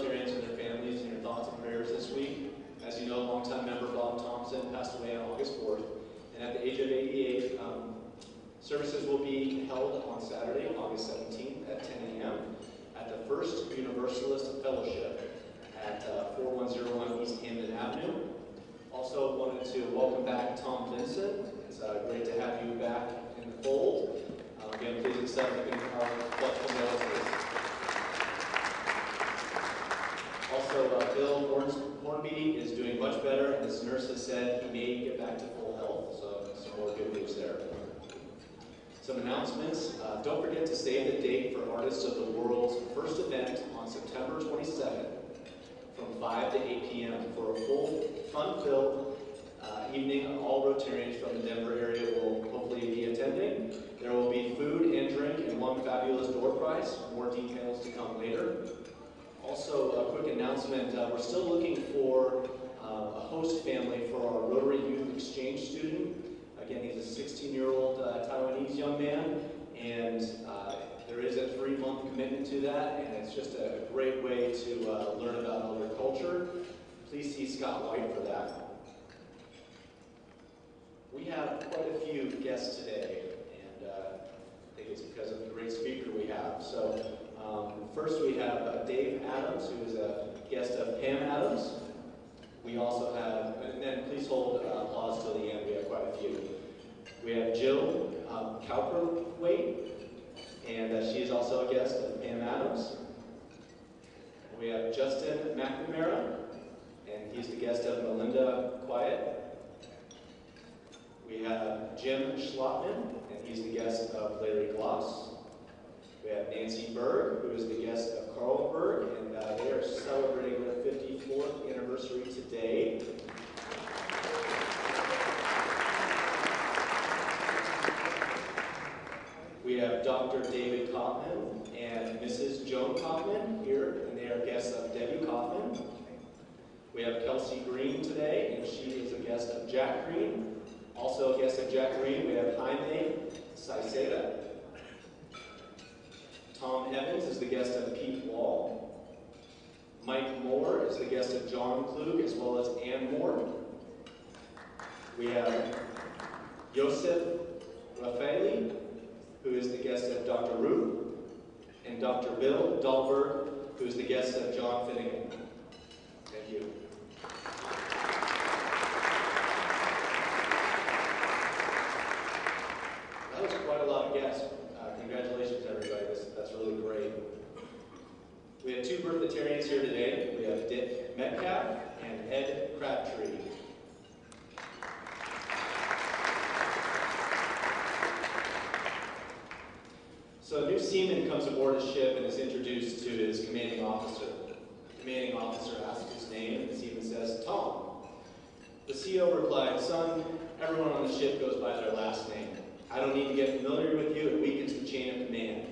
Rotarians and their families in your thoughts and prayers this week. As you know, longtime member Bob Thompson passed away on August 4th, and at the age of 88, services will be held on Saturday, August 17th at 10 a.m. at the First Universalist Fellowship at 4101 East Camden Avenue. Also wanted to welcome back Tom Vincent. It's great to have you back in the fold. Again, please accept our collective relatives. Also, Bill Hornby is doing much better, and his nurse has said he may get back to full health, so some more good news there. Some announcements. Don't forget to save the date for Artists of the World's first event on September 22nd from 5 to 8 p.m. for a full, fun-filled evening. All Rotarians from the Denver area will hopefully be attending. There will be food and drink and one fabulous door prize. More details to come later. Also, a quick announcement. We're still looking for a host family for our Rotary Youth Exchange student. Again, he's a 16-year-old Taiwanese young man, and there is a 3-month commitment to that, and it's just a great way to learn about other culture. Please see Scott White for that. We have quite a few guests today, and I think it's because of the great speaker we have. So first we have Dave Adams, who is a guest of Pam Adams. We also have, and then please hold applause till the end, we have quite a few. We have Jill Cowperthwaite, and she is also a guest of Pam Adams. We have Justin McNamara, and he's the guest of Melinda Quiet. We have Jim Schlotman, and he's the guest of Larry Gloss. We have Nancy Berg, who is the guest of Carl Berg, and they are celebrating their 54th anniversary today. We have Dr. David Kaufman and Mrs. Joan Kaufman here, and they are guests of Debbie Kaufman. We have Kelsey Green today, and she is a guest of Jack Green. Also a guest of Jack Green, we have Jaime Saiceda. Tom Evans is the guest of Pete Wall. Mike Moore is the guest of John Klug, as well as Ann Moore. We have Joseph Raffaeli, who is the guest of Dr. Roop, and Dr. Bill Dahlberg, who is the guest of John Finnegan. Thank you. That was quite a lot of guests. Congratulations, everybody. That's really great. We have 2 birthitarians here today. We have Dick Metcalf and Ed Crabtree. So a new seaman comes aboard a ship and is introduced to his commanding officer. The commanding officer asks his name, and the seaman says, Tom. The CO replied, son, everyone on the ship goes by their last name. I don't need to get familiar with you, it weakens the chain of command.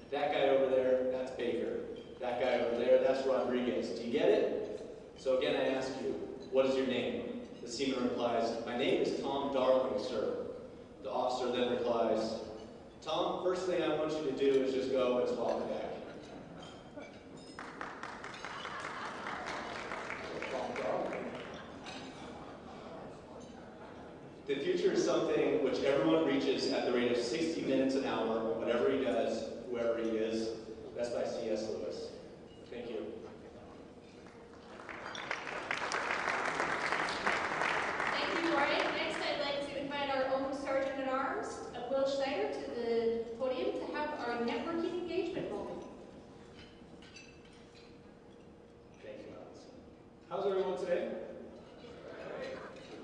That guy over there, that's Baker. That guy over there, that's Rodriguez. Do you get it? So again, I ask you, what is your name? The seaman replies, my name is Tom Darling, sir. The officer then replies, Tom, first thing I want you to do is just go and swap the deck. The future is something which everyone reaches at the rate of 60 minutes an hour, whatever he does, whoever he is. That's by C.S. Lewis. Thank you. Thank you, Jordan. Next, I'd like to invite our own Sergeant at Arms, Will Schneider, to the podium to have our networking engagement moment. Thank you, Alison. How's everyone today?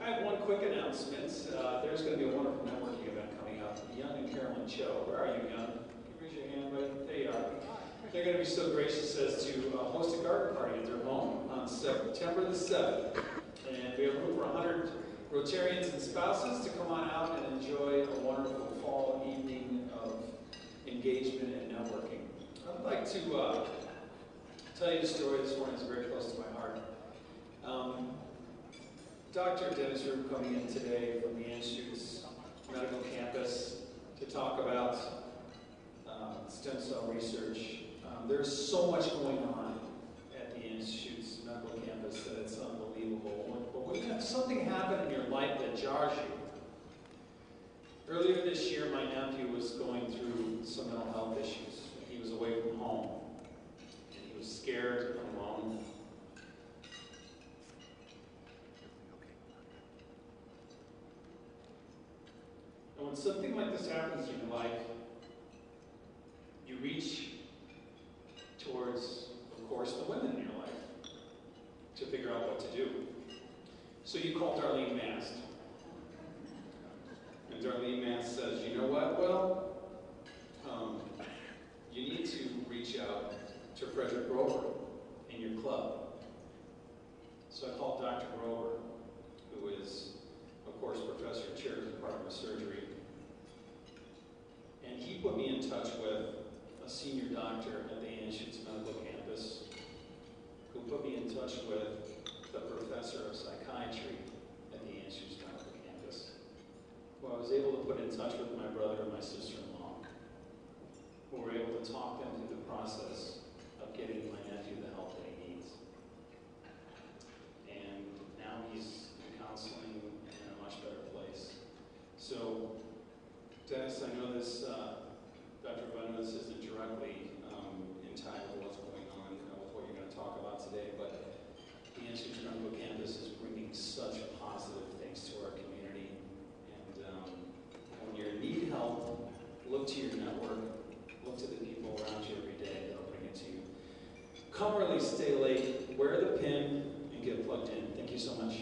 I have one quick announcement. There's going to be a wonderful networking event coming up. Young and Carolyn Cho. Where are you, Young? Can you raise your hand, buddy? There you are. They're going to be so gracious as to host a garden party at their home on September the 7th. And we have room for 100 Rotarians and spouses to come on out and enjoy a wonderful fall evening of engagement and networking. I'd like to tell you the story this morning. It's very close to my heart. Dr. Dennis Roop coming in today from the Anschutz Medical Campus to talk about stem cell research. There's so much going on at the Anschutz life that jars you. Earlier this year, my nephew was going through some mental health issues. He was away from home, and he was scared and alone. And when something like this happens in your life, you reach towards, of course, the women in your life to figure out what to do. So you call Darlene Mast. And Darlene Mast says, you know what? Well, you need to reach out to Frederick Grover in your club. So I called Dr. Grover, who is, of course, professor chair of the Department of Surgery. And he put me in touch with a senior doctor at the Institute's medical campus, who put me in touch with the professor of psychiatry at the Institute's medical campus, who I was able to put in touch with my brother and my sister-in-law, who were able to talk them through the process of getting my nephew the help that he needs. And now he's in counseling and in a much better place. So, Dennis, I know this, Dr. Brennan, this isn't directly in time with what's going on, with what you're going to talk about today, but the Institute's Medical Campus is bringing such positive things to our community. And when you need help, look to your network, look to the people around you every day that'll bring it to you. Come early, stay late, wear the pin, and get plugged in. Thank you so much.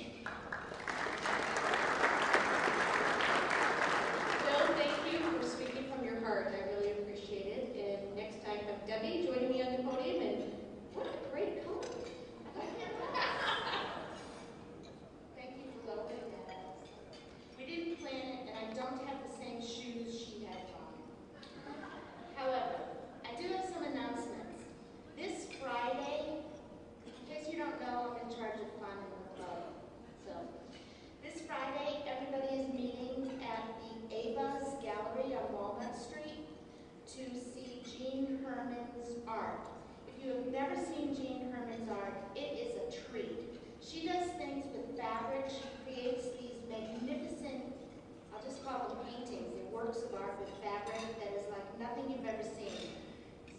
Bill, thank you for speaking from your heart. I really appreciate it. And next I have Debbie joining me on the podium, and what a great color. Thank you for lowering that, Alison. We didn't plan it, and I don't have the same shoes she had on. However, I do have some announcements. This Friday, in case you don't know, I'm in charge of fun in the club. So, this Friday, everybody is meeting at the Ava's Gallery on Walnut Street to see Jean Herman's art. If you have never seen Jean Herman's art, it is a treat. She does things with fabric. She creates these magnificent, I'll just call them paintings. They're works of art with fabric that is like nothing you've ever seen.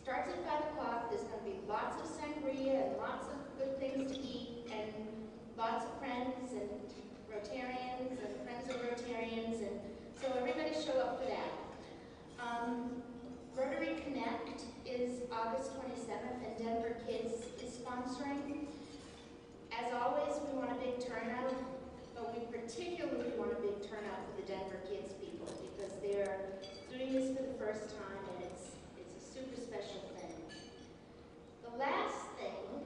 Starts at 5 o'clock. There's going to be lots of sangria and lots of good things to eat and lots of friends and Rotarians and friends of Rotarians. And so everybody show up for that. Rotary Connect is August 27th, and Denver Kids is sponsoring. As always, we want a big turnout, but we particularly want a big turnout for the Denver Kids people because they're doing this for the first time, and it's a super special thing. The last thing,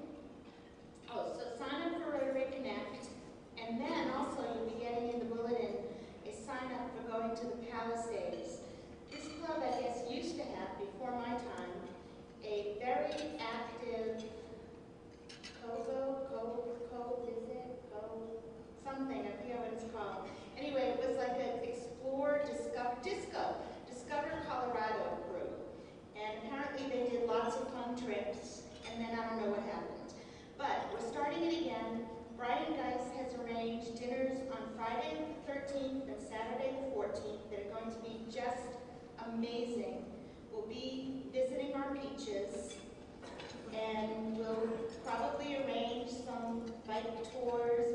so sign up for Rotary Connect, and then also you'll be getting in the bulletin a sign up for going to the Palisades. This club, I guess, used to have, before my time, a very active something, I forget what it's called. Anyway, it was like an Explore, Discover Colorado group. And apparently they did lots of fun trips, and then I don't know what happened. But we're starting it again. Brian Geis has arranged dinners on Friday the 13th and Saturday the 14th that are going to be just amazing. We'll be visiting our beaches, and we'll probably arrange some bike tours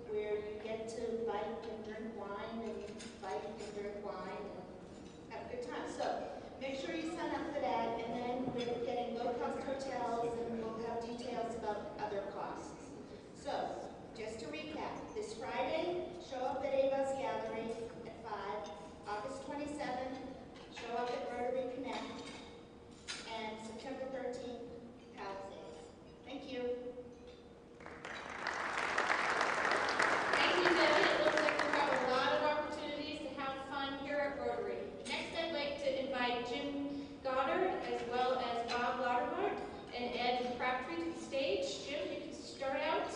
where you get to bike and drink wine and bike and drink wine and have a good time. So make sure you sign up for that, and then we're getting low-cost hotels, and we'll have details about other costs. So just to recap, this Friday, show up at Ava's Gallery at 5. August 27th, show up at Rotary Connect, and September 13th, Palisades. Thank you. Thank you, Debbie. It looks like we have a lot of opportunities to have fun here at Rotary. Next, I'd like to invite Jim Goddard as well as Bob Lauterbach and Ed Crabtree to the stage. Jim, you can start out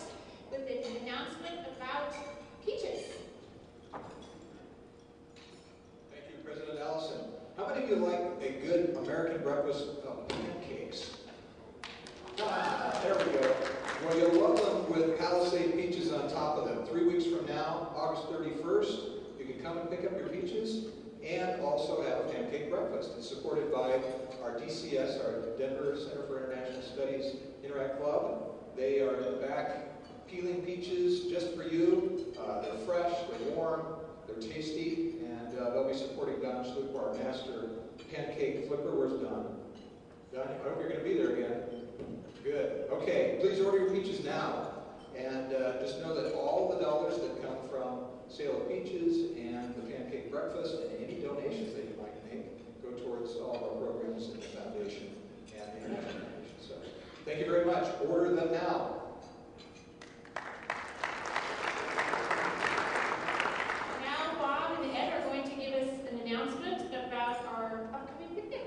with an announcement about peaches. Thank you, President Allison. How many of you like a good American breakfast of pancakes? There we go. Well, you're welcome come with Palisade peaches on top of them. 3 weeks from now, August 31st, you can come and pick up your peaches and also have a pancake breakfast. It's supported by our DCS, our Denver Center for International Studies Interact Club. They are in the back peeling peaches just for you. They're fresh, they're warm, they're tasty, and they'll be supporting Don Schlup, our master pancake flipper. Where's Don? Don, I hope you're going to be there again. Good. Okay, please order your peaches now. And just know that all the dollars that come from sale of peaches and the pancake breakfast and any donations that you might make go towards all of our programs in the foundation and the International Foundation. So thank you very much. Order them now. Now Bob and Ed are going to give us an announcement about our upcoming picnic.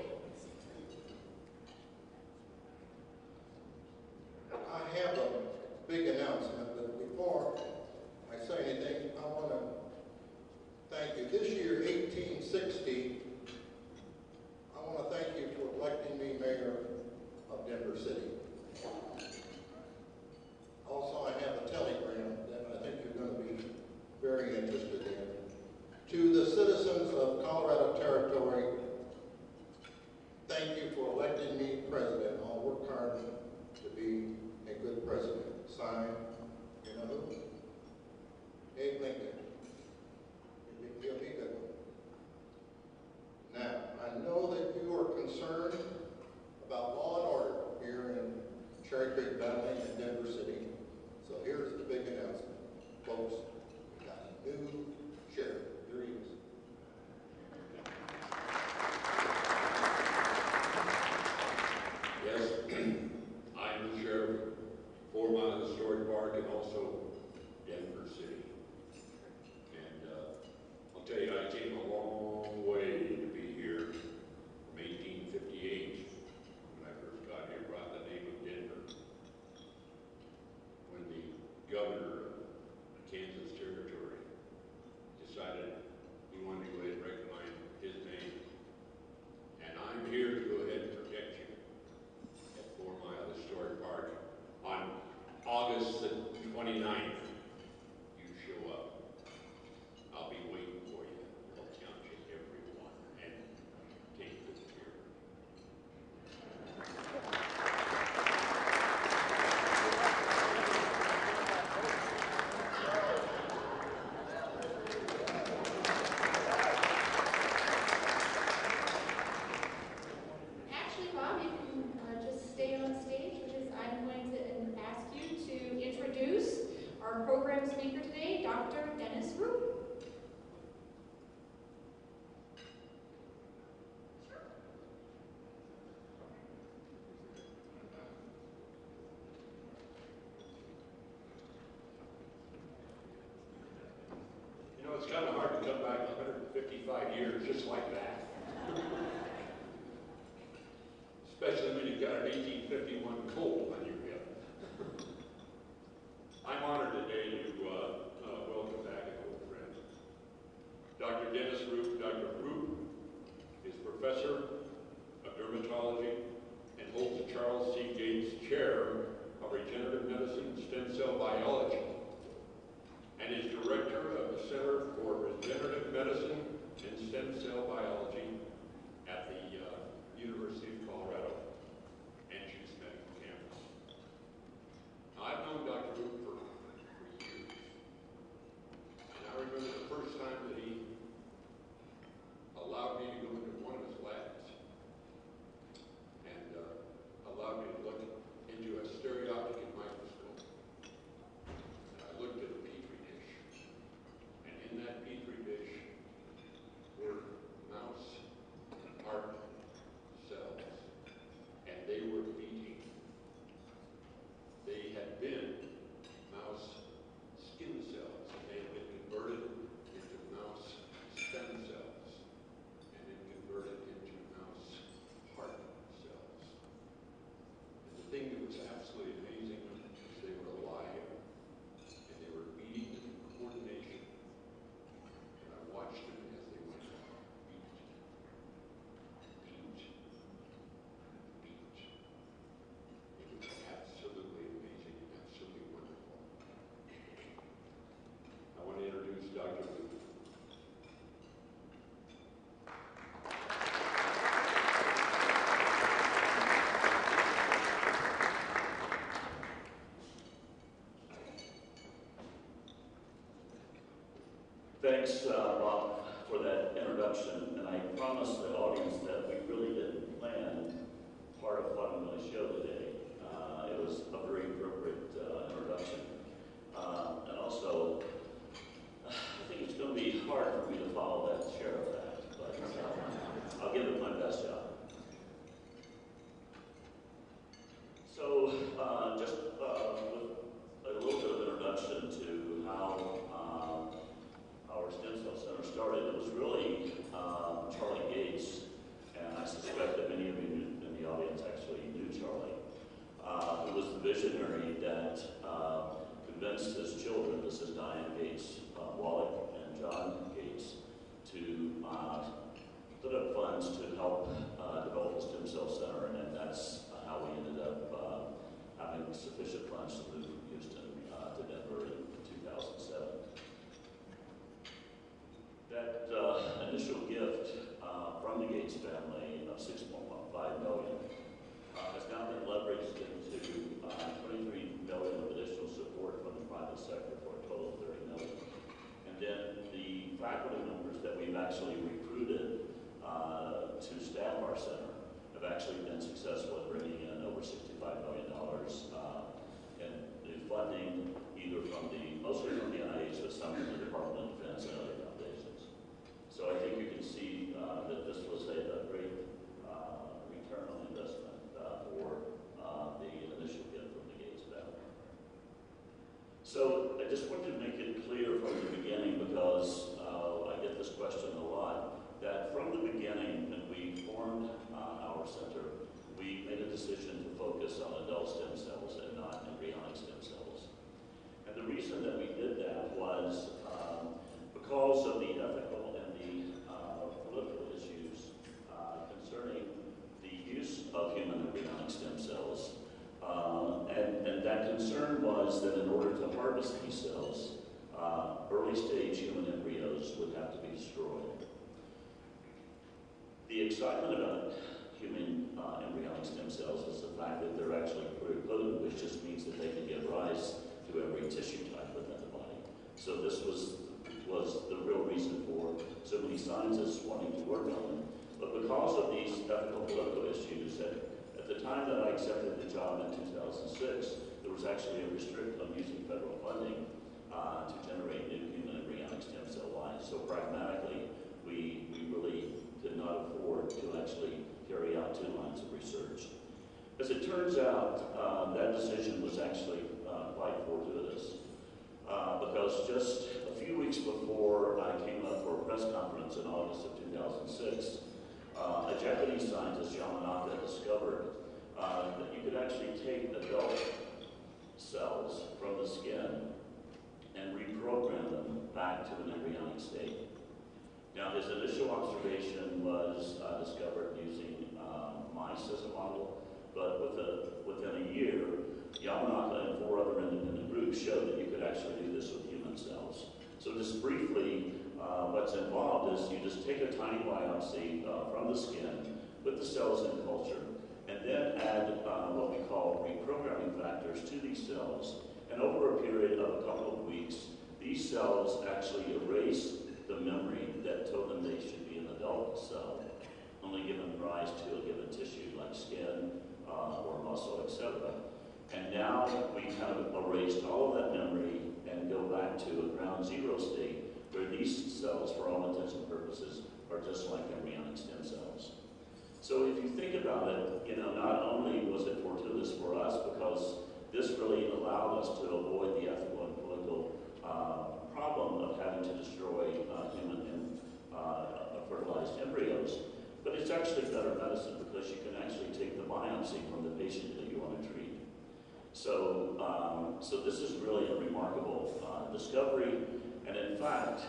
I have a big announcement, but before I say anything, I want to thank you. This year, 1860, I want to thank you for electing me mayor of Denver City. Also, I have a telegram that I think you're going to be very interested in. To the citizens of Colorado Territory, thank you for electing me president. I'll work hard to be a good president. Signed, you know who? Abe Lincoln. He'll be a good one. Now, I know that you are concerned about law and order here in Cherry Creek Valley and Denver City. So here's the big announcement. Folks, we got a new sheriff. Here he is. Yes, I'm the sheriff, 4 Mile Historic Park, and also Denver City. And I'll tell you, I came a long way to be here from 1858, when I first got here, brought the name of Denver. When the governor of the Kansas Territory decided he wanted to go ahead and recognize his name. And I'm here to go ahead and protect you at 4 Mile Historic Park on August the 29th. You show up. I'll be waiting for you. I'll count you everyone and take good care. Actually, Bob, you can just stay on stage because I'm going to ask you to introduce our program speaker today, Dr. Dennis Roop. You know, it's kind of hard to come back 155 years just like that. Especially when you've got an 1851 cold on your hip. I'm honored today to welcome back an old friend. Dr. Dennis Roop. Dr. Roop is professor of dermatology and holds the Charles C. Gates Chair of Regenerative Medicine and Stem Cell Biology, and is director of the Center for Regenerative Medicine and Stem Cell Biology at the University of Colorado, Anschutz Medical Thanks, Bob, for that introduction. And I promised the audience that we really didn't plan part of what I'm going to show today. It was a very appropriate introduction. And also, I think it's going to be hard for me to follow that sheriff act, but I'll give it my best shot. So, just with a little bit of introduction to how our stem cell center started. It was really Charlie Gates, and I suspect that many of you in the audience actually knew Charlie. Who was the visionary that convinced his children, this is Diane Gates, Wallach and John Gates, to put up funds to help develop the stem cell center, and that's how we ended up having sufficient funds to move from Houston to Denver in 2007. That initial gift from the Gates family of $6.15 million has now been leveraged into $23 million of additional support from the private sector for a total of $30 million. And then the faculty members that we've actually recruited to staff our center have actually been successful in bringing in over $65 million in new funding, either mostly from the NIH, but some from the Department of Defense and other foundations. So I think you can see that this was a great return on investment for the initial gift from the Gates family. So I just wanted to make it clear from the beginning, because I get this question a lot, that from the beginning, when we formed our center, we made a decision to focus on adult stem cells and not embryonic stem cells. And the reason that we did that was because of the ethical and the political issues concerning the use of human embryonic stem cells. And that concern was that in order to harvest these cells, early stage human embryos would have to be destroyed. The excitement about human embryonic stem cells is the fact that they're actually pluripotent, which just means that they can give rise to every tissue type within the body. So this was the real reason for so many scientists wanting to work on them. But because of these ethical political issues, at the time that I accepted the job in 2006, there was actually a restriction on using federal funding to generate new human embryonic stem cell lines. So pragmatically, we really did not afford to actually carry out 2 lines of research. As it turns out, that decision was actually quite fortuitous, because just a few weeks before I came up for a press conference in August of 2006, a Japanese scientist, Yamanaka, discovered that you could actually take adult cells from the skin and reprogram them back to an embryonic state. Now, his initial observation was discovered using mice as a model, but within a year, Yamanaka and 4 other independent groups showed that you could actually do this with human cells. So just briefly, what's involved is you just take a tiny biopsy from the skin, put the cells in culture, and then add what we call reprogramming factors to these cells. And over a period of a couple of weeks, these cells actually erase the memory that told them they should be an adult cell, only giving rise to a given tissue like skin or muscle, etc. And now we kind of erased all of that memory and go back to a ground zero state where these cells, for all intents and purposes, are just like embryonic stem cells. So if you think about it, not only was it fortuitous for us because this really allowed us to avoid the ethical and political problem of having to destroy human and fertilized embryos, but it's actually better medicine because you can actually take the biopsy from the patient that you want to treat. So, so this is really a remarkable discovery, and in fact,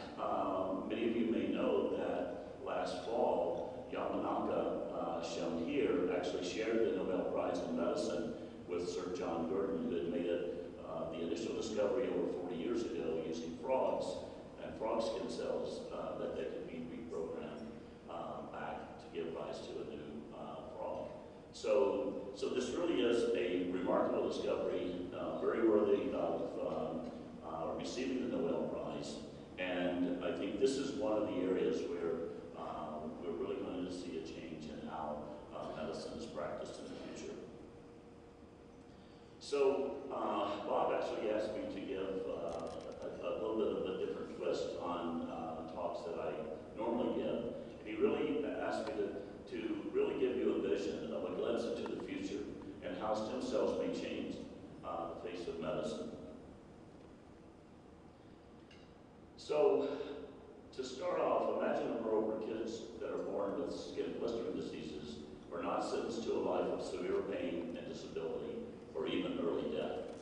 many of you may know that last fall, Yamanaka, shown here, actually shared the Nobel Prize in Medicine with Sir John Gurdon, who had made the initial discovery over 40 years ago using frogs and frog skin cells that they could be reprogrammed back to give rise to a new frog. So this really is a remarkable discovery, very worthy of receiving the Nobel Prize, and I think So, to start off, imagine a world where kids that are born with skin blistering diseases are not sentenced to a life of severe pain and disability, or even early death.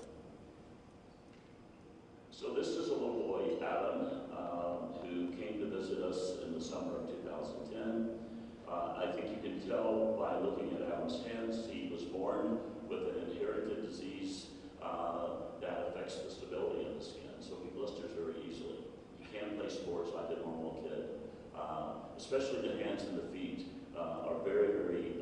So this is a little boy, Adam, who came to visit us in the summer of 2010. I think you can tell by looking at Adam's hands, he was born with an inherited disease that affects the stability of the skin, so he blisters very easily. He can't play sports like a normal kid. Especially the hands and the feet are very, very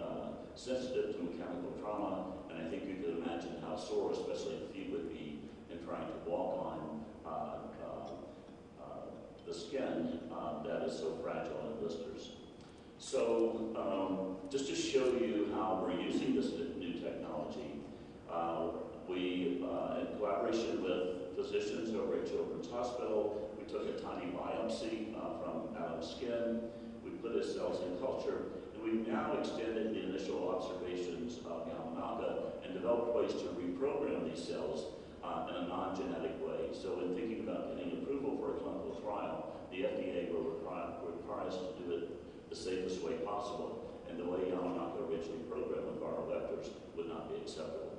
sensitive to mechanical trauma, and I think you can imagine how sore, especially the feet, would be in trying to walk on the skin that is so fragile in blisters. So just to show you how we're using this new technology, we, in collaboration with physicians over at Children's Hospital, we took a tiny biopsy from Adam's skin, we put his cells in culture, and we've now extended the initial observations of Yamanaka and developed ways to reprogram these cells in a non-genetic way. So in thinking about getting approval for a clinical trial, the FDA will require us to do it the safest way possible, and the way Yamanaka originally programmed with viral vectors would not be acceptable.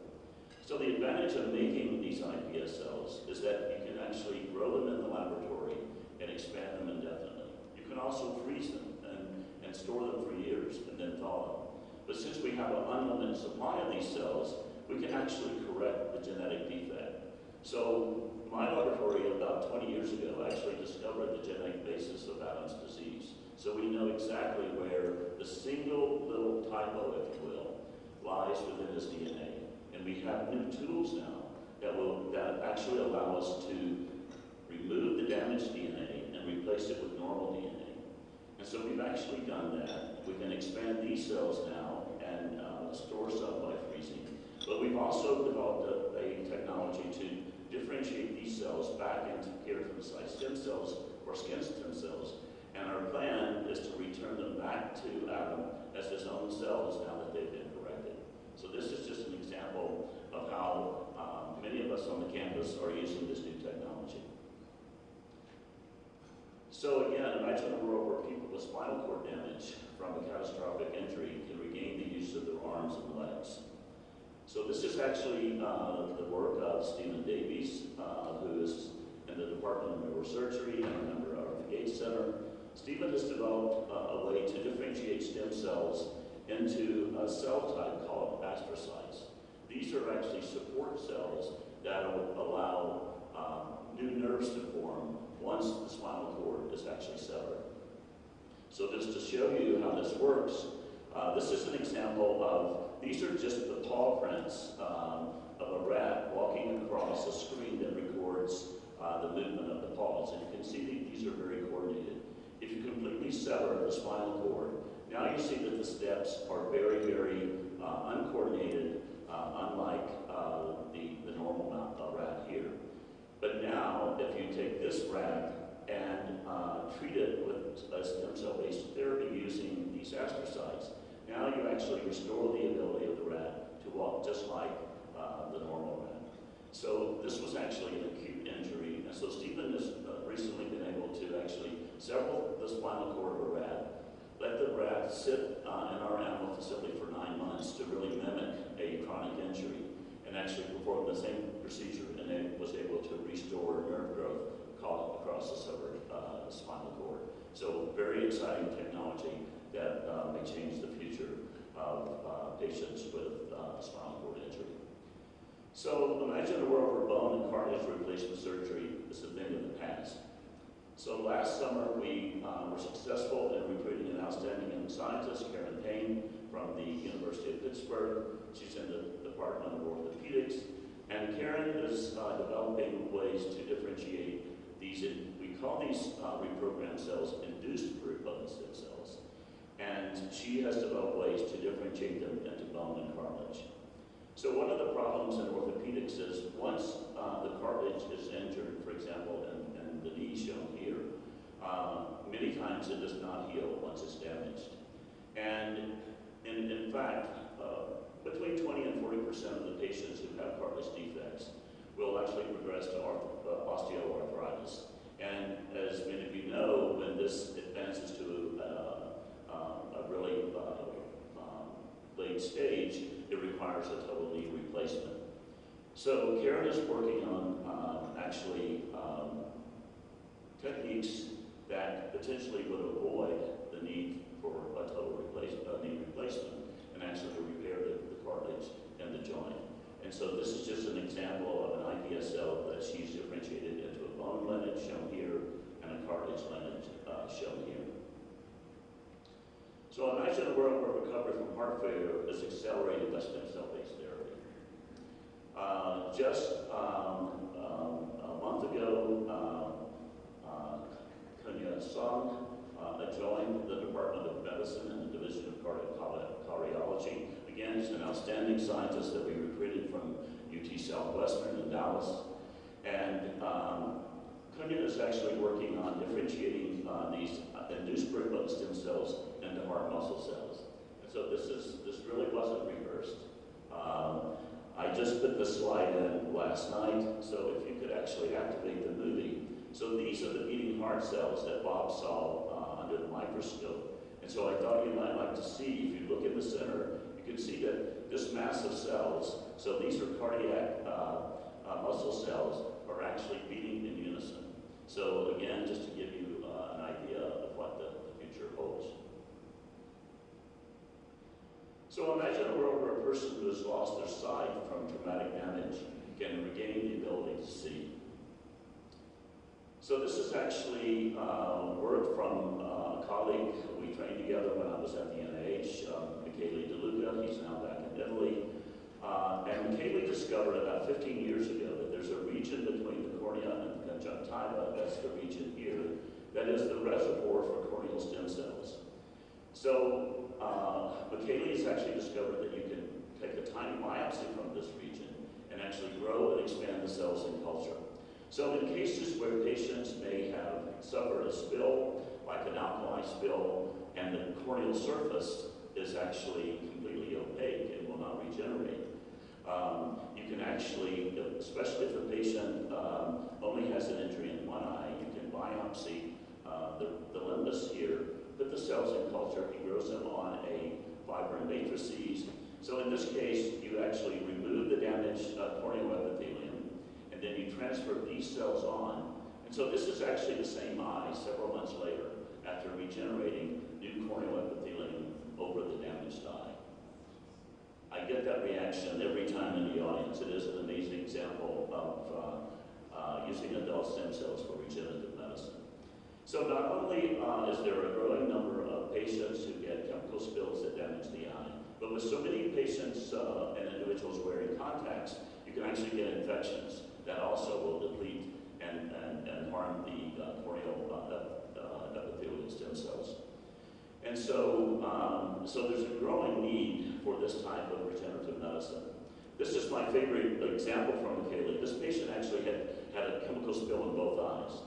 So the advantage of making these iPS cells is that you can actually grow them in the laboratory and expand them indefinitely. You can also freeze them and store them for years and then thaw them. But since we have an unlimited supply of these cells, we can actually correct the genetic defect. So my laboratory about 20 years ago actually discovered the genetic basis of Adam's disease. So we know exactly where the single little typo, if you will, lies within his DNA. And we have new tools now that actually allow us to remove the damaged DNA and replace it with normal DNA. And so we've actually done that. We can expand these cells now and store some by freezing. But we've also developed a technology to differentiate these cells back into keratinocyte stem cells or skin stem cells. And our plan is to return them back to Adam as his own cells now that they've been corrected. So this is just an example of how many of us on the campus are using this new technology. So again, imagine a world where people with spinal cord damage from a catastrophic injury can regain the use of their arms and legs. So this is actually the work of Stephen Davies, who is in the Department of Neurosurgery and a member of the Gates Center. Stephen has developed a way to differentiate stem cells into a cell type called astrocytes. These are actually support cells that will allow new nerves to form once the spinal cord is actually severed. So just to show you how this works, this is an example of, these are just the paw prints of a rat walking across a screen that records the movement of the paws. And you can see that these are very coordinated. If you completely sever the spinal cord, now you see that the steps are very, very uncoordinated, unlike the normal rat here. But now, if you take this rat and treat it with a stem cell-based therapy using these astrocytes, now you actually restore the ability of the rat to walk just like the normal rat. So this was actually an acute injury, and so Stephen has recently been able to actually sever the spinal cord of a rat, let the rat sit in our animal facility for 9 months to really mimic a chronic injury, and actually perform the same procedure, and then was able to restore nerve growth across the severed spinal cord. So very exciting technology that may change the future of patients with spinal cord injury. So imagine a world where bone and cartilage replacement surgery is a thing of the past. So last summer we were successful in recruiting an outstanding young scientist, Karen Payne, from the University of Pittsburgh. She's in the Department of Orthopedics. And Karen is developing ways to differentiate these, we call these reprogrammed cells induced pluripotent stem cells. And she has developed ways to differentiate them into bone and cartilage. So one of the problems in orthopedics is once the cartilage is injured, for example, and the knee shown here, many times it does not heal once it's damaged. And in fact, between 20 and 40% of the patients who have cartilage defects will actually progress to osteoarthritis. And as late stage, it requires a total knee replacement. So Karen is working on techniques that potentially would avoid the need for a total knee replacement and actually repair the cartilage and the joint. And so this is just an example of an IPSL that she's differentiated into a bone lineage shown here and a cartilage lineage shown here. So imagine a world where recovery from heart failure is accelerated by stem cell-based therapy. Just a month ago, Qugust joined the Department of Medicine and the Division of Cardiology. Again, he's an outstanding scientist that we recruited from UT Southwestern in Dallas. And Qugust is actually working on differentiating these induced pluripotent stem cells into heart muscle cells. And so this really wasn't rehearsed. I just put this slide in last night, so if you could actually activate the movie. So these are the beating heart cells that Bob saw under the microscope. And so I thought you might like to see, if you look in the center, you can see that this mass of cells, so these are cardiac muscle cells, are actually beating in unison. So again, just to give you an idea of what the future holds. So imagine a world where a person who has lost their sight from traumatic damage can regain the ability to see. So this is actually work from a colleague we trained together when I was at the NIH, Michele DeLuca. He's now back in Italy. And Michele discovered about 15 years ago that there's a region between the cornea and the conjunctiva, that's the region here, that is the reservoir for corneal stem cells. So Michele has actually discovered that you can take a tiny biopsy from this region and actually grow and expand the cells in culture. So in cases where patients may have suffered a spill, like an alkali spill, and the corneal surface is actually completely opaque and will not regenerate, you can actually, especially if the patient only has an injury in one eye, you can biopsy the limbus here, put the cells in culture, he grows them on a fibrin matrices. So in this case, you actually remove the damaged corneal epithelium, and then you transfer these cells on. And so this is actually the same eye several months later after regenerating new corneal epithelium over the damaged eye. I get that reaction every time in the audience. It is an amazing example of using adult stem cells for regenerative medicine. So not only is there a growing number of patients who get chemical spills that damage the eye, but with so many patients and individuals wearing contacts, you can actually get infections that also will deplete and harm the corneal epithelial stem cells. And so, so there's a growing need for this type of regenerative medicine. This is my favorite example from Michele. This patient actually had a chemical spill in both eyes,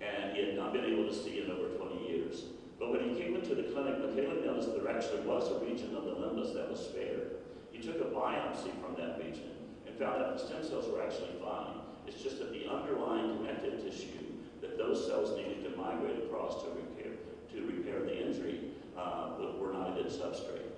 and he had not been able to see in over 20 years. But when he came into the clinic, Michele noticed there actually was a region of the limbus that was spared. He took a biopsy from that region and found out the stem cells were actually fine. It's just that the underlying connective tissue that those cells needed to migrate across to repair the injury were not a good substrate.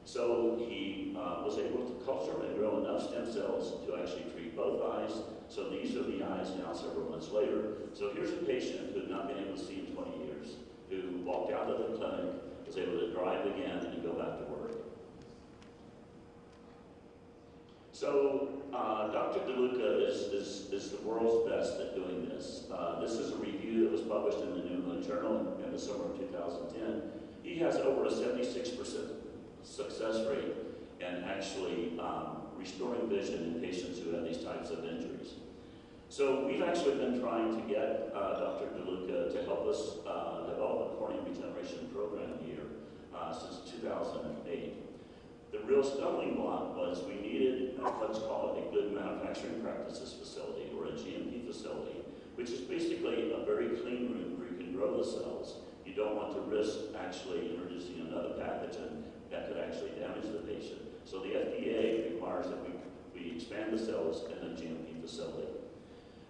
So he was able to culture and grow enough stem cells to actually treat both eyes. So these are the eyes now several months later. So here's a patient who had not been able to see in 20 years, who walked out of the clinic, was able to drive again and go back to work. So Dr. DeLuca is the world's best at doing this. This is a review that was published in the New England Journal in the summer of 2010. He has over a 76% success rate in actually restoring vision in patients who have these types of injuries. So we've actually been trying to get Dr. DeLuca to help us develop a corneal regeneration program here since 2008. The real stumbling block was we needed, let's call it a good manufacturing practices facility, or a GMP facility, which is basically a very clean room where you can grow the cells. You don't want to risk actually introducing another pathogen that could actually damage the patient. So the FDA requires that we expand the cells in a GMP facility.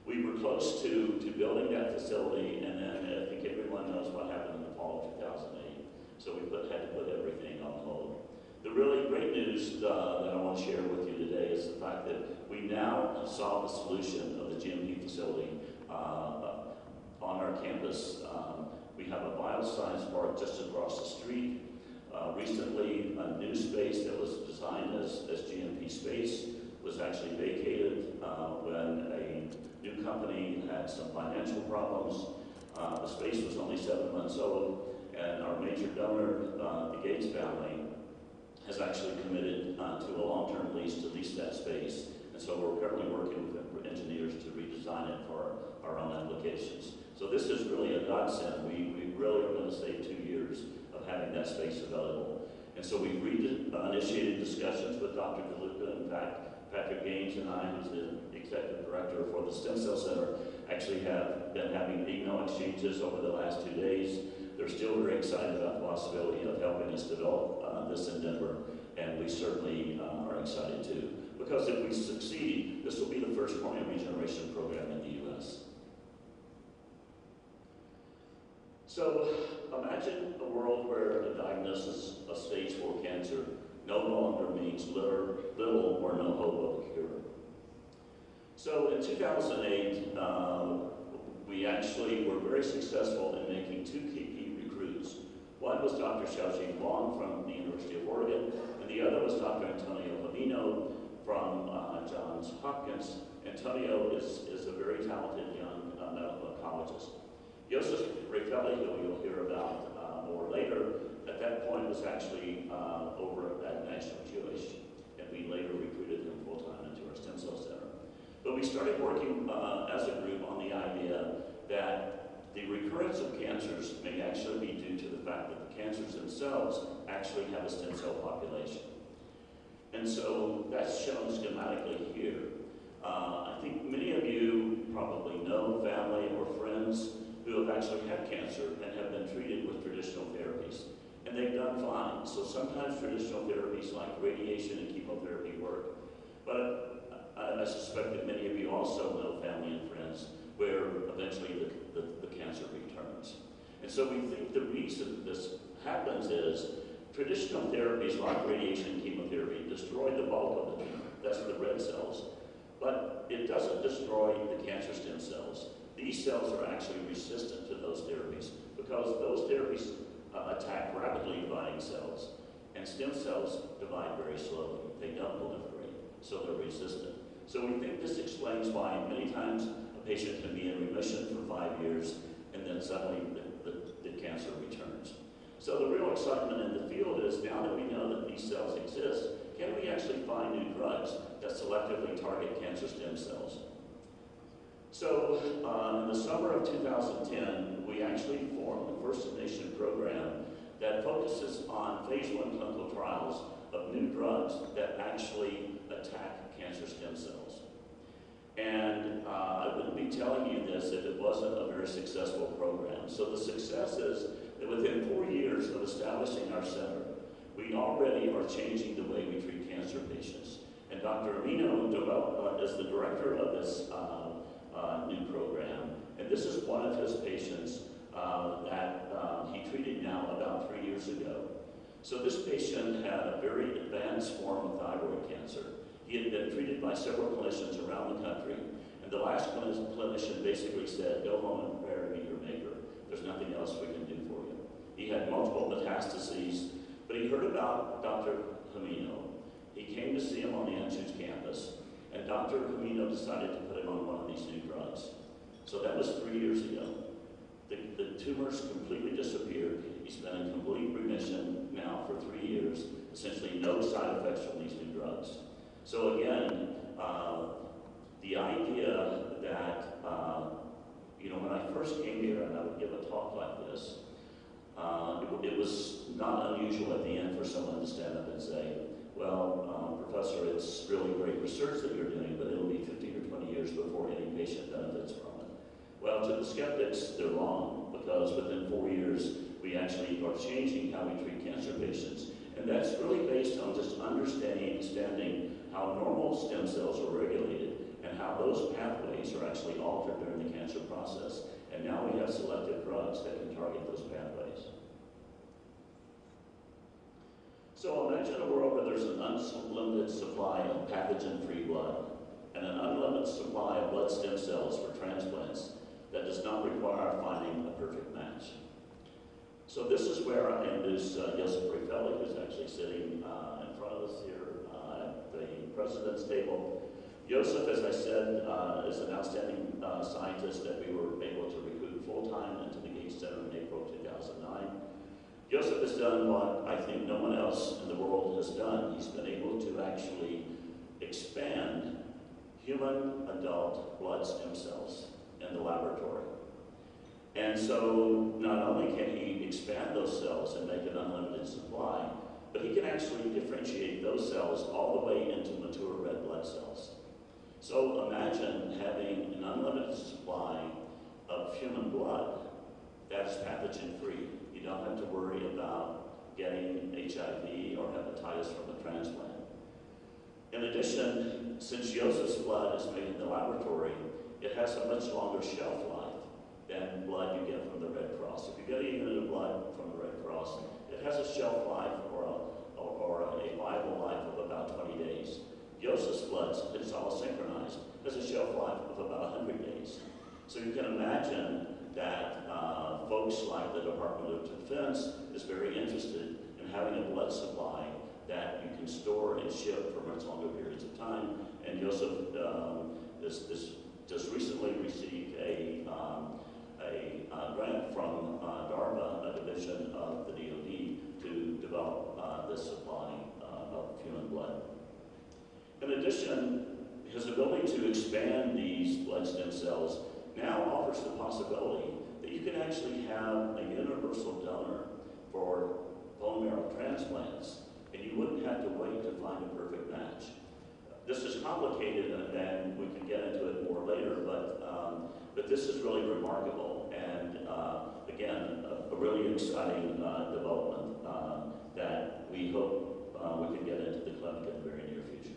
We were close to building that facility, and then I think everyone knows what happened in the fall of 2008. So we had to put everything on hold. The really great news that I want to share with you today is the fact that we now have solved the solution of the GMP facility on our campus. We have a bioscience park just across the street. Recently, a new space that was designed as GMP space was actually vacated when a new company had some financial problems. The space was only 7 months old, and our major donor, the Gates family, has actually committed to a long-term lease to lease that space. And so we're currently working with engineers to redesign it for our own applications. So this is really a godsend. We really are going to save 2 years of having that space available. And so we've initiated discussions with Dr. DeLuca. In fact, Patrick Gaines and I, who's the executive director for the Stem Cell Center, actually have been having email exchanges over the last 2 days. They're still very excited about the possibility of helping us develop this endeavor, and we certainly are excited too. Because if we succeed, this will be the first cornea regeneration program in the U.S. So imagine a world where the diagnosis of stage 4 cancer no longer means little or no hope of a cure. So in 2008, we actually were very successful in making 2 key recruits. One was Dr. Xiaojing Wang from the University of Oregon, and the other was Dr. Antonio Jamino from Johns Hopkins. Antonio is a very talented young medical oncologist. Joseph Raffelli, who you'll hear about more later, at that point was actually over at National Jewish, and we later recruited him full-time into our stem cell center. But we started working as a group on the idea that the recurrence of cancers may actually be due to the fact that the cancers themselves actually have a stem cell population. And so that's shown schematically here. I think many of you probably know family or friends who have actually had cancer and have been treated with traditional therapies. And they've done fine. So sometimes traditional therapies like radiation and chemotherapy work. But I suspect that many of you also know family and friends where eventually the cancer returns. And so we think the reason this happens is traditional therapies like radiation and chemotherapy destroy the bulk of the tumor, that's the red cells, but it doesn't destroy the cancer stem cells. These cells are actually resistant to those therapies because those therapies attack rapidly dividing cells, and stem cells divide very slowly. They don't proliferate, so they're resistant. So we think this explains why many times a patient can be in remission for 5 years, and then suddenly the cancer returns. So the real excitement in the field is now that we know that these cells exist, can we actually find new drugs that selectively target cancer stem cells? So in the summer of 2010, we actually formed the first-in-nation program that focuses on phase 1 clinical trials of new drugs that actually attack cancer stem cells. And I wouldn't be telling you this if it wasn't a very successful program. So the success is that within 4 years of establishing our center, we already are changing the way we treat cancer patients. And Dr. Amino is the director of this new program. And this is one of his patients that he treated now about 3 years ago. So this patient had a very advanced form of thyroid cancer. He had been treated by several clinicians around the country, and the last clinician basically said, go home and prepare to meet your maker. There's nothing else we can do for you. He had multiple metastases, but he heard about Dr. Jamino. He came to see him on the NCHU's campus, and Dr. Jamino decided to put him on one of these new drugs. So that was 3 years ago. The tumors completely disappeared. He's been in complete remission now for 3 years, essentially no side effects from these new drugs. So again, the idea that, when I first came here and I would give a talk like this, it was not unusual at the end for someone to stand up and say, well, Professor, it's really great research that you're doing, but it'll be 15 or 20 years before any patient benefits from it. Well, to the skeptics, they're wrong, because within 4 years, we actually are changing how we treat cancer patients. And that's really based on just understanding how normal stem cells are regulated and how those pathways are actually altered during the cancer process. And now we have selective drugs that can target those pathways. So imagine a world where there's an unlimited supply of pathogen-free blood and an unlimited supply of blood stem cells for transplants that does not require finding a perfect match. So this is where I introduce Joseph Raffelli, who's actually sitting in front of us here at the president's table. Joseph, as I said, is an outstanding scientist that we were able to recruit full-time into the Gates Center in April 2009. Joseph has done what I think no one else in the world has done. He's been able to actually expand human adult blood stem cells in the laboratory. And so not only can he expand those cells and make an unlimited supply, but he can actually differentiate those cells all the way into mature red blood cells. So imagine having an unlimited supply of human blood that's pathogen-free. You don't have to worry about getting HIV or hepatitis from a transplant. In addition, since Joseph's blood is made in the laboratory, it has a much longer shelf life than blood you get from the Red Cross. If you get a unit of blood from the Red Cross, it has a shelf life or a viable life of about 20 days. Joseph's blood, it's all synchronized, has a shelf life of about 100 days. So you can imagine that folks like the Department of Defense is very interested in having a blood supply that you can store and ship for much longer periods of time. And Joseph just recently received a grant from DARPA, a division of the DoD, to develop this supply of human blood. In addition, his ability to expand these blood stem cells now offers the possibility that you can actually have a universal donor for bone marrow transplants, and you wouldn't have to wait to find a perfect match. This is complicated, and we can get into it more later, but this is really remarkable, and again, a really exciting development that we hope we can get into the clinic in the very near future.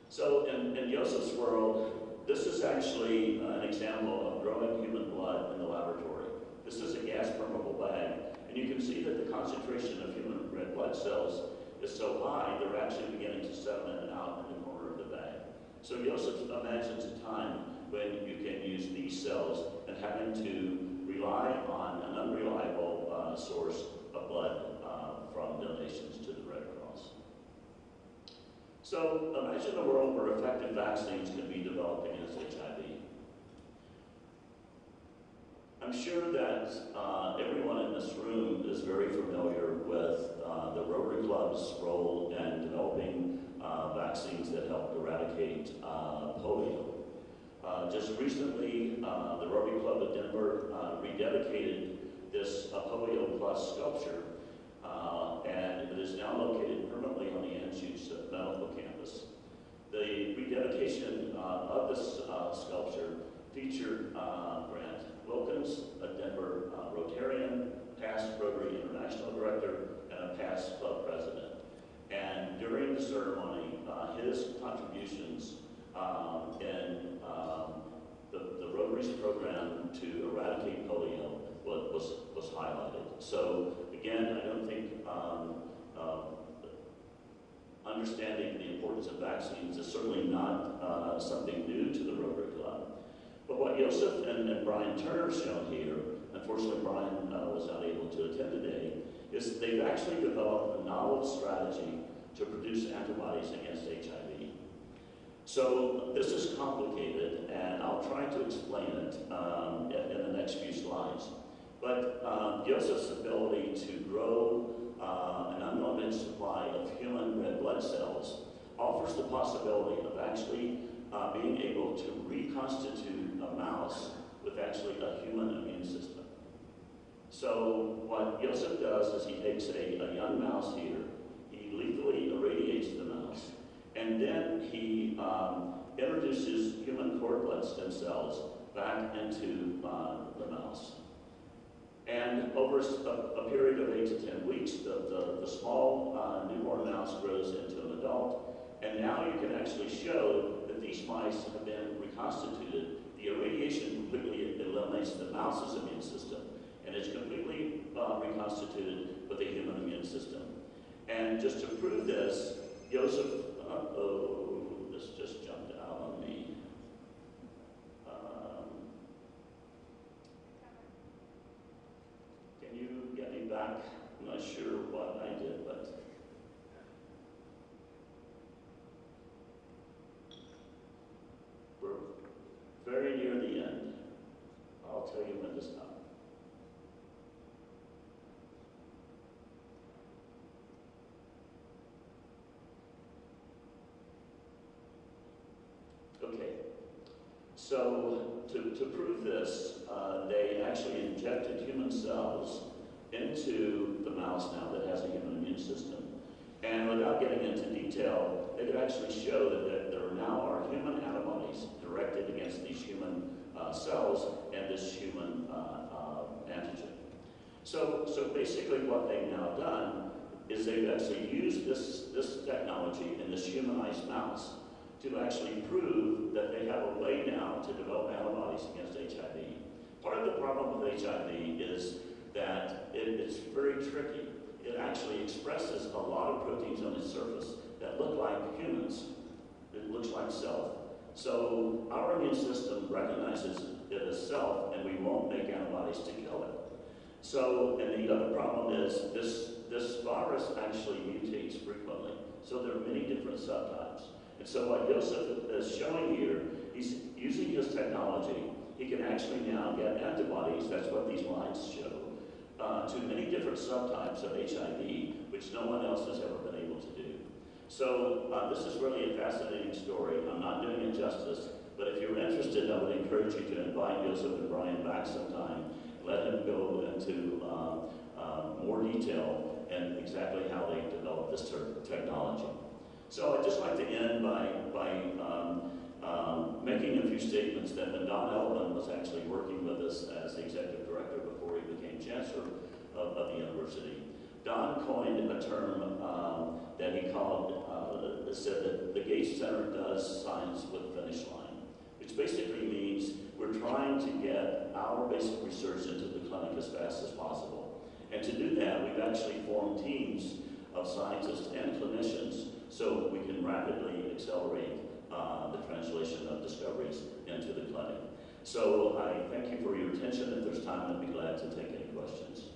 So in Joseph's world, this is actually an example of growing human blood in the laboratory. This is a gas permeable bag, and you can see that the concentration of human red blood cells is so high, they're actually beginning to settle in and out in the corner of the bag. So Joseph imagines a time when you can use these cells and having to rely on an unreliable source of blood from donations to the Red Cross. So imagine a world where effective vaccines can be developed against HIV. I'm sure that everyone in this room is very familiar with the Rotary Club's role in developing vaccines that help eradicate polio. Just recently, the Rotary Club of Denver rededicated this Polio Plus sculpture, and it is now located permanently on the Anschutz Medical Campus. The rededication of this sculpture featured Grant Wilkins, a Denver Rotarian, past Rotary International Director, and a past club president. And during the ceremony, his contributions in the Rotary's program to eradicate polio was highlighted. So again, I don't think understanding the importance of vaccines is certainly not something new to the Rotary Club. But what Joseph and Brian Turner have shown here, unfortunately Brian was not able to attend today, is they've actually developed a novel strategy to produce antibodies against HIV. So this is complicated, and I'll try to explain it in the next few slides. But Joseph's ability to grow an unlimited supply of human red blood cells offers the possibility of actually being able to reconstitute a mouse with actually a human immune system. So what Joseph does is he takes a young mouse here, he lethally irradiates the mouse, and then he introduces human cord blood stem cells back into the mouse. And over a period of 8 to 10 weeks, the small newborn mouse grows into an adult, and now you can actually show that these mice have been reconstituted. The irradiation completely eliminates the mouse's immune system, and it's completely reconstituted with the human immune system. just to prove this, Joseph, oh, this just jumped out on me. Can you get me back? I'm not sure what I did, but we're very near the end. I'll tell you when to stop. Okay, so to prove this, they actually injected human cells into the mouse now that has a human immune system. And without getting into detail, they could actually show that there now are human antibodies directed against these human cells and this human antigen. So basically what they've now done is they've actually used this technology in this humanized mouse to actually prove that they have a way now to develop antibodies against HIV. Part of the problem with HIV is that it's very tricky. It actually expresses a lot of proteins on its surface that look like humans. It looks like self. So our immune system recognizes it as self, and we won't make antibodies to kill it. So, and the other problem is this virus actually mutates frequently. So there are many different subtypes. And so what Joseph is showing here, he's using his technology. He can actually now get antibodies, that's what these lines show, to many different subtypes of HIV, which no one else has ever been able to do. So this is really a fascinating story. I'm not doing it justice, but if you're interested, I would encourage you to invite Joseph and Brian back sometime. Let him go into more detail and exactly how they developed this technology. So I'd just like to end by making a few statements that when Don Elman was actually working with us as the executive director before he became chancellor of the university, Don coined a term that he called, said that the Gates Center does science with a finish line, which basically means we're trying to get our basic research into the clinic as fast as possible. And to do that, we've actually formed teams of scientists and clinicians so we can rapidly accelerate the translation of discoveries into the clinic. So I thank you for your attention. If there's time, I'd be glad to take any questions.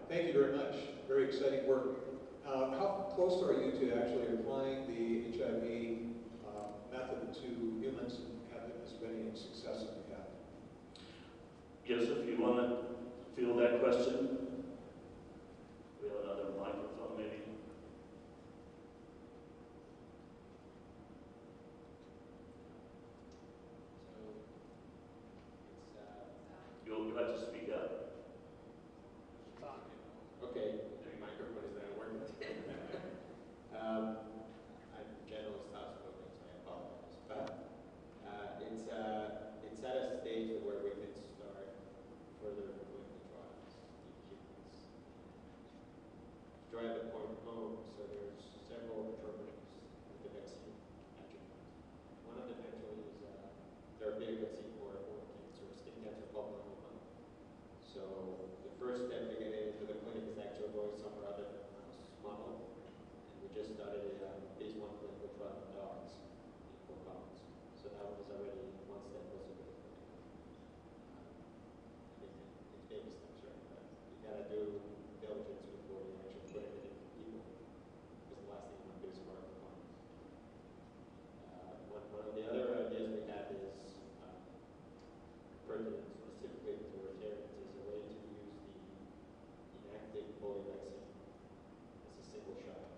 Thank you very much. Very exciting work. How close are you to actually applying the HIV method to humans, and have as many success as you have? Joseph, you want to field that question? We have another microphone, maybe? You'll have to speak up. Okay, the microphone is not working. I'm general stop smoking, so I apologize. But it's at a stage where we can start further clinical trials in humans. Drive the point home, so there's several alternatives with the vaccine attribute. One of them actually is therapeutic vaccine for cancer, skin cancer, called melanoma. So the first step to get into the clinic is actually going somewhere other than mouse model. And we just started a phase 1 clinical trial in dogs in 4 pounds. So that was already one step closer to the clinic. It's baby steps, right? But you gotta do diligence before you actually put it into people. Because the last thing you want to do is harm the clients. One of the other ideas we have is pertinent specifically to Rotarians is a way to use the inactive polio vaccine as a single shot.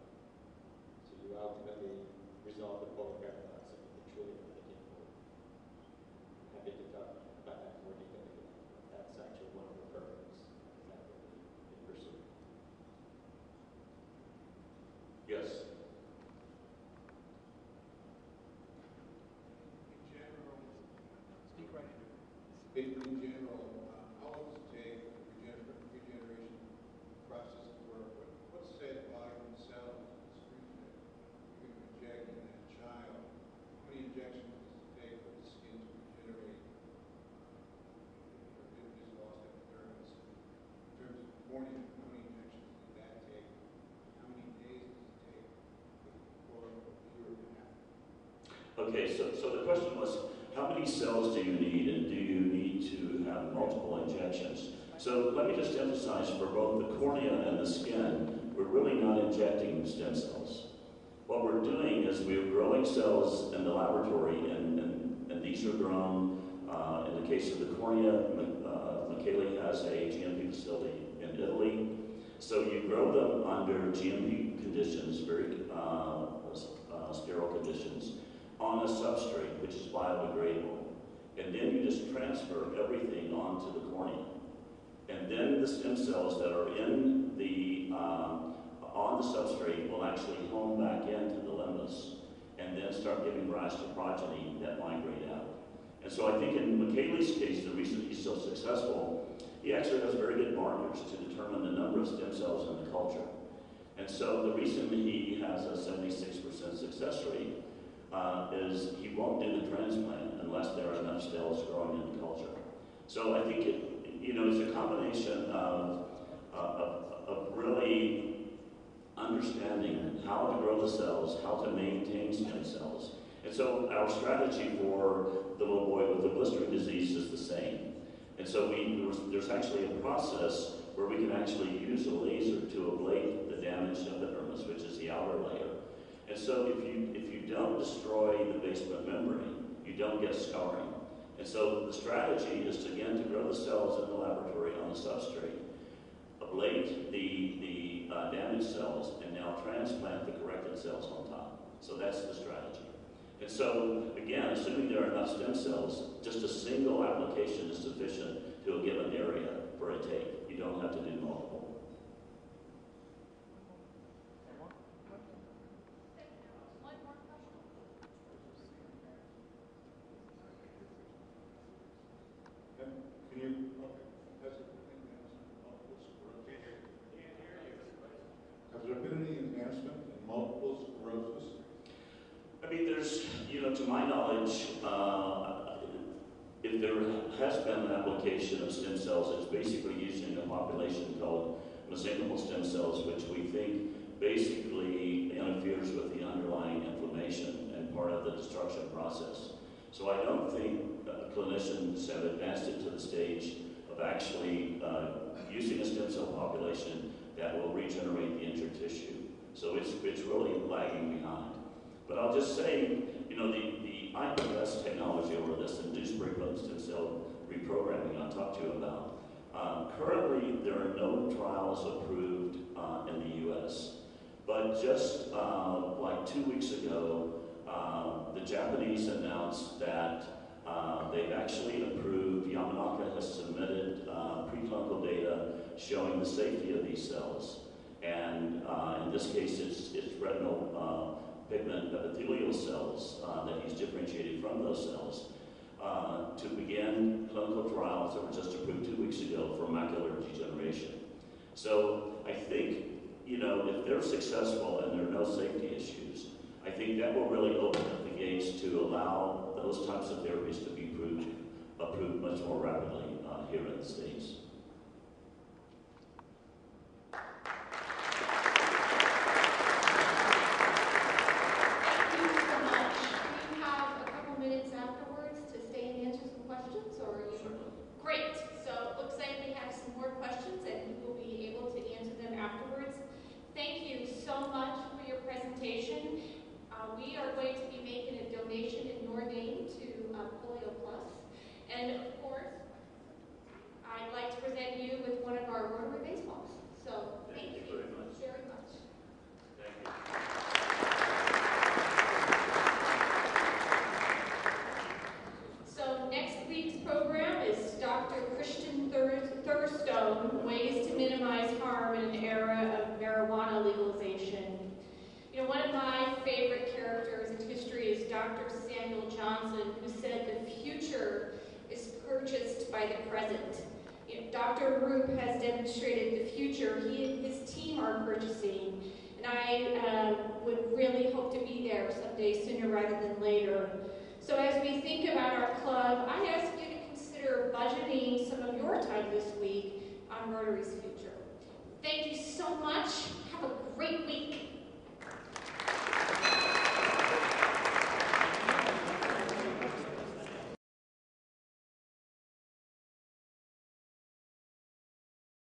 So you many injections did that take? How many days does it take before you're going to have? Okay, so the question was, how many cells do you need, and do you need to have multiple injections? So let me just emphasize, for both the cornea and the skin, we're really not injecting stem cells. What we're doing is we're growing cells in the laboratory, and these are grown, in the case of the cornea, Michele has a GMP facility in Italy. So you grow them under GMP conditions, very sterile conditions, on a substrate which is biodegradable. And then you just transfer everything onto the cornea. And then the stem cells that are in the on the substrate will actually home back into the limbus and then start giving rise to progeny that migrate out. And so I think in Michele's case, the reason he's so successful, he actually has very good markers to determine the number of stem cells in the culture. And so the reason he has a 76% success rate is he won't do the transplant unless there are enough cells growing in the culture. So I think it's a combination of really understanding how to grow the cells, how to maintain stem cells. And so our strategy for the little boy with the blistering disease is the same. And so there's actually a process where we can actually use a laser to ablate the damage of the dermis, which is the outer layer. And so if you don't destroy the basement membrane, you don't get scarring. And so the strategy is to grow the cells in the laboratory on the substrate, ablate the damaged cells, and now transplant the corrected cells on top. So that's the strategy. And so, again, assuming there are enough stem cells, just a single application is sufficient to a given area for a take. You don't have to do multiple. One more question. Can you, has there been any advancement in multiple sclerosis? I mean, there's, to my knowledge, if there has been an application of stem cells, it's basically using a population called mesenchymal stem cells, which we think basically interferes with the underlying inflammation and part of the destruction process. So I don't think clinicians have advanced it to the stage of actually using a stem cell population that will regenerate the injured tissue. So it's really lagging behind. But I'll just say, the IPS technology over this induced pluripotent stem cell reprogramming I'll talk to you about. Currently, there are no trials approved in the U.S. But just like 2 weeks ago, the Japanese announced that they've actually approved, Yamanaka has submitted preclinical data showing the safety of these cells. And in this case, it's retinal pigment epithelial cells that he's differentiated from those cells to begin clinical trials that were just approved 2 weeks ago for macular degeneration. So I think, if they're successful and there are no safety issues, I think that will really open up the gates to allow those types of therapies to be approved much more rapidly here in the States. Great. So it looks like we have some more questions and we will be able to answer them afterwards. Thank you so much for your presentation. We are going to be making a donation in your name to Polio Plus. And of course, I'd like to present you with one of our Rotary baseballs. So thank you very much. Thank you. So next week's program is Dr. Christian Thurstone, Ways to Minimize Harm in an Era of Marijuana Legalization. One of my favorite characters in history is Dr. Samuel Johnson, who said the future is purchased by the present. Dr. Roop has demonstrated the future he and his team are purchasing, and I would really hope to be there someday sooner rather than later. So as we think about our club, I ask you to consider budgeting some of your time this week on Rotary's future. Thank you so much. Have a